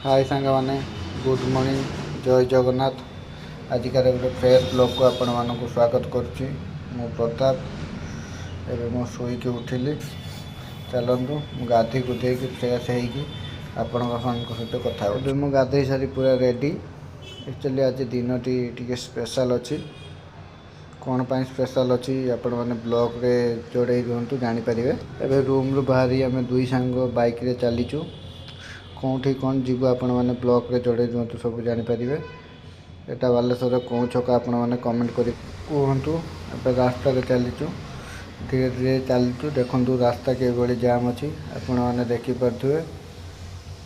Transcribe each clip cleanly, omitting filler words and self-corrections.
हाय सांग मैंने good morning जय जगन्नाथ। आजिकार गोटे फ्रेश ब्लॉग को आपण मानक स्वागत करुच्ची। मु प्रताप एवं मो शोक उठिली। चलतु गाधे गुधे फ्रेश होपण सहित कथा हो। गाधे सारी पूरा रेडी। एक्चुअली आज दिन टी स्पेशल अच्छी कौन पाई स्पेशल अच्छी आपण मैंने ब्लॉग रे जोड़े रुहतु जानीपारे। एवं रूम रू बाहरी आम दुई सांग बाइक रे चलीचु कौटी कौन जीव आपण मैंने ब्लॉग रे जोड़े रुहतु सब जानीपारे। यहाँ बालेश्वर कौन छक आपण मैंने कमेंट कर कहतु। एवं रास्ता चलीचु धीरे धीरे चलीचु। देखु रास्ता कि जाम अच्छी आपण मैंने देखिपे।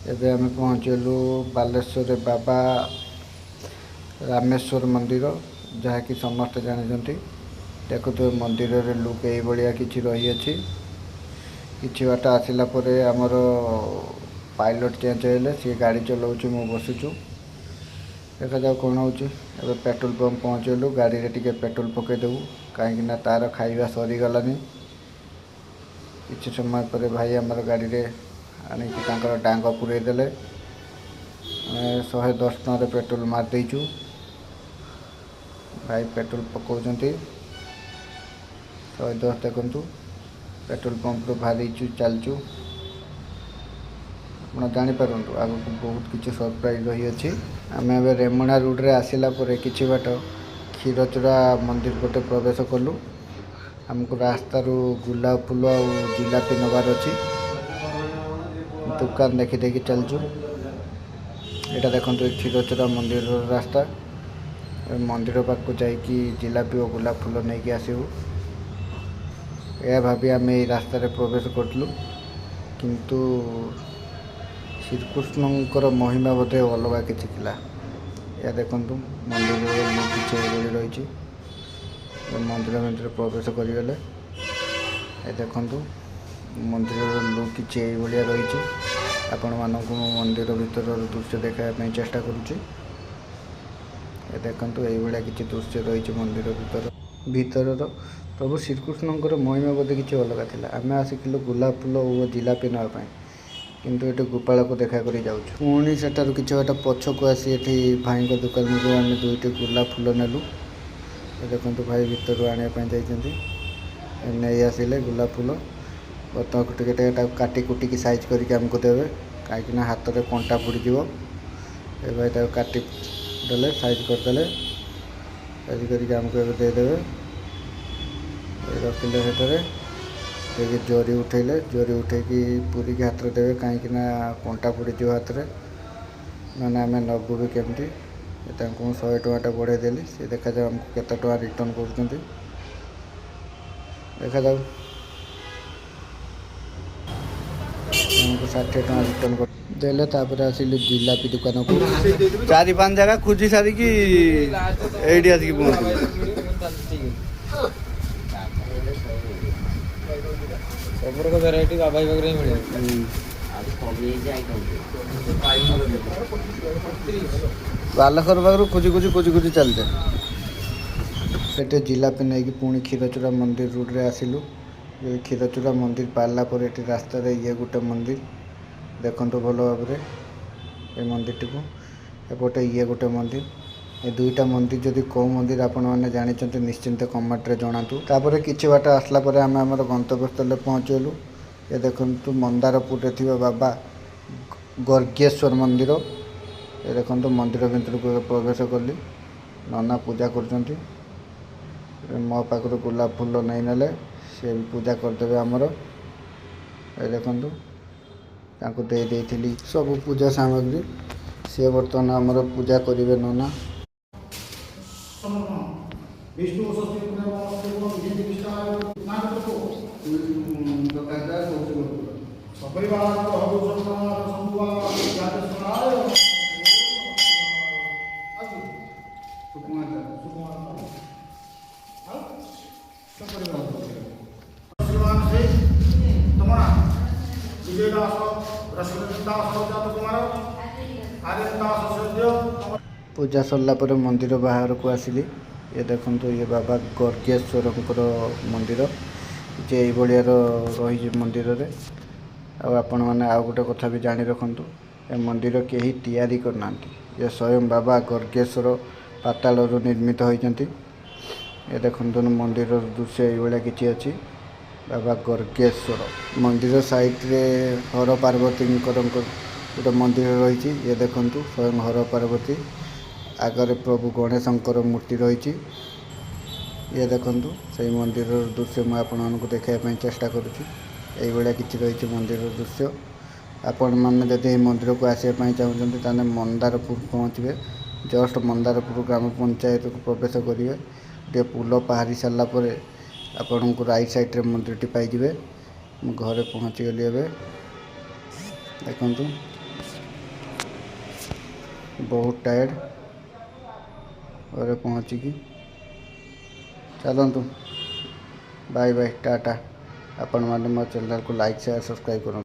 एवं आम पहुँचलु बालेश्वर बाबा रामेश्वर मंदिर जहाँकि समस्त जानते। देखुए मंदिर लुक ये कि रही कि बाट आसला आमर पायलट चेंज होले सी गाड़ी चलाऊँ मु बसुचु। देखा जाऊ कौन हो। पेट्रोल पंप पहुँचलु गाड़ी रे टिके पेट्रोल पकईदेबू कहीं तार खाଇବା सरीगलानी। कि समय पर भाई आमर गाड़ी रे आणिक डांग पुरेदेले 110 टन पेट्रोल मारदेचु। भाई पेट्रोल पकाउछंती 110 देखु पेट्रोल पंप रू बाहरीचु चलचु। आप जानीपारु आग को बहुत किसी सरप्राइज रही अच्छी। आम ए रेमुणा रोड रे आसला कि बाट क्षीरचोरा मंदिर गोटे प्रवेश कलु। आमको रास्तार गुलाब फूल और जिलापी नबार अच्छी दुकान देखी देखी चलचु। यहाँ देखो क्षीरचोरा मंदिर रास्ता मंदिर पाक जाकि जिलापी और गुलाब फूल नहीं कि आसबू। यह भाभी आम ये रास्तार प्रवेश करूँ किंतु श्रीकृष्णकर महिमा बोधे अलग किसी थिला। या देखु मंदिर किसी रही मंदिर मंदिर प्रवेश करगले। देखु मंदिर लुक किसी रही। आपण मानक मंदिर भीतर दृश्य देखापी चेष्टा करुच्ची। देखु ये किसी दृश्य रही मंदिर भीतर प्रभु श्रीकृष्णकर महिमा बोधे किसी अलग थिला। आम आसिलु गुलाब फूल और जिलापी नापी किंतु ये गोपाल को देखा कर जाऊँ। पुणी सेठार कि बाट पछक आसी भाई दुकान में आम दुईटी गुलाब फूल नेलु। देखो भाई भीतर आने नहीं आसिले गुलाब फूल बर्तमान टे काटी कुटिकी साइज करके आमको देवे कहीं हाथ में कंटा पुड़ीज। भाई काटी देले साइज करदे साइज करके आमको देदेवे रखिले सेठारे जरी उठेले जरी उठेकी पूरी के हाथ में देवे कहीं कंटा पुड़ीज हाथ में मैंने आम नबू भी केमती 100 टଙ୍କା बढ़े देली। सी देखा जाऊ आमको केते टଙ୍କା रिटर्न कर देखा जाऊ हमको 60 टଙ୍କା रिटर्न कर देले। तापर आसिले जिलापी दुकान को 4-5 जगह खोजी सारिकी एडी आसिक पहुँचली। सब वेराइटी बाबा वगैरह मिले। बालेश्वर पाखु खोजी खोजी खोजी खोजी चलते जिलापी नहीं कि पुणी क्षीरचोरा मंदिर रोड रे आसिलु। ये क्षीरचोरा मंदिर पाला पर ये रास्ता ये गोटे मंदिर देखु भल भाव ये मंदिर टी एपटे ये गोटे मंदिर। ये दुईटा मंदिर जदि कौ मंदिर आपण मैंने जानते निश्चिंत कमेंट रे जनातु। तापर किछि बाट आसला परे आम आमर गंतव्य स्थल पहुँचलु। ये देखु मंदारपुर रे थिबा बाबा गर्गेश्वर मंदिर। ये देखु मंदिर भीतर को प्रवेश कली नना पूजा कर मो पाखर गुलाब फूल नहीं नेले सी भी पूजा करदे आमर। ये देखु दे सब पूजा सामग्री सी बर्तमान आमर पूजा करेंगे नना। पूजा सरला पर मंदिर बाहर को आसिली। ये देखु ये बाबा गर्गेश्वर मंदिर जे भाया रही मंदिर रे। आपण मैंने आउ गोटे कथा भी जानी रखु ଏ ମନ୍ଦିର କେହି ତିଆରି କରିନାହାନ୍ତି। ଏ ସ୍ୱୟଂ ବାବା ଗର୍ଗେଶ୍ୱର ପାତାଳରୁ ନିର୍ମିତ ହୋଇଛନ୍ତି। ଏ ଦେଖନ୍ତୁ ମନ୍ଦିରର ଦୃଶ୍ୟ ଏଇଭଳିଆ କିଛି ଅଛି। ବାବା ଗର୍ଗେଶ୍ୱର ମନ୍ଦିର ସାଇଡ଼ରେ ହର ପାର୍ବତୀଙ୍କର ଗୋଟେ ମନ୍ଦିର ରହିଛି। ଏ ଦେଖନ୍ତୁ ସ୍ୱୟଂ ହର ପାର୍ବତୀ, ଆଗରେ ପ୍ରଭୁ ଗଣେଶଙ୍କର ମୂର୍ତ୍ତି ରହିଛି। ଇଏ ଦେଖନ୍ତୁ ସେଇ ମନ୍ଦିରର ଦୃଶ୍ୟ ମୁଁ ଆପଣମାନଙ୍କୁ ଦେଖାଇବା ପାଇଁ ଚେଷ୍ଟା କରୁଛି। ଏଇଭଳିଆ କିଛି ରହିଛି ମନ୍ଦିରର ଦୃଶ୍ୟ। ଆପଣମାନେ ଯଦି ଏହି ମନ୍ଦିରକୁ ଆସିବା ପାଇଁ ଚାହୁଁଛନ୍ତି ତାହେଲେ ମନ୍ଦାରପୁର ପହଞ୍ଚିବେ। ଜଷ୍ଟ ମନ୍ଦାରପୁର ଗ୍ରାମ ପଞ୍ଚାୟତକୁ ପ୍ରବେଶ କରିବେ। ଟିକେ ପୋଲ ପାହାରି ସାରିଲା ପରେ ଆପଣଙ୍କୁ ରାଇଟ୍ ସାଇଡ଼୍ରେ ମନ୍ଦିରଟି ପାଇଯିବେ। ମୁଁ ଘରେ ପହଞ୍ଚିଗଲି ଏବେ। ଦେଖନ୍ତୁ ବହୁତ ଟାୟାର୍ଡ଼, ଘରେ ପହଞ୍ଚିକି ଚାଲନ୍ତୁ। Bye bye, tata. ଆପଣମାନେ ମୋ ଚ୍ୟାନେଲକୁ ଲାଇକ୍ ସେୟାର ସବସ୍କ୍ରାଇବ୍ କରନ୍ତୁ।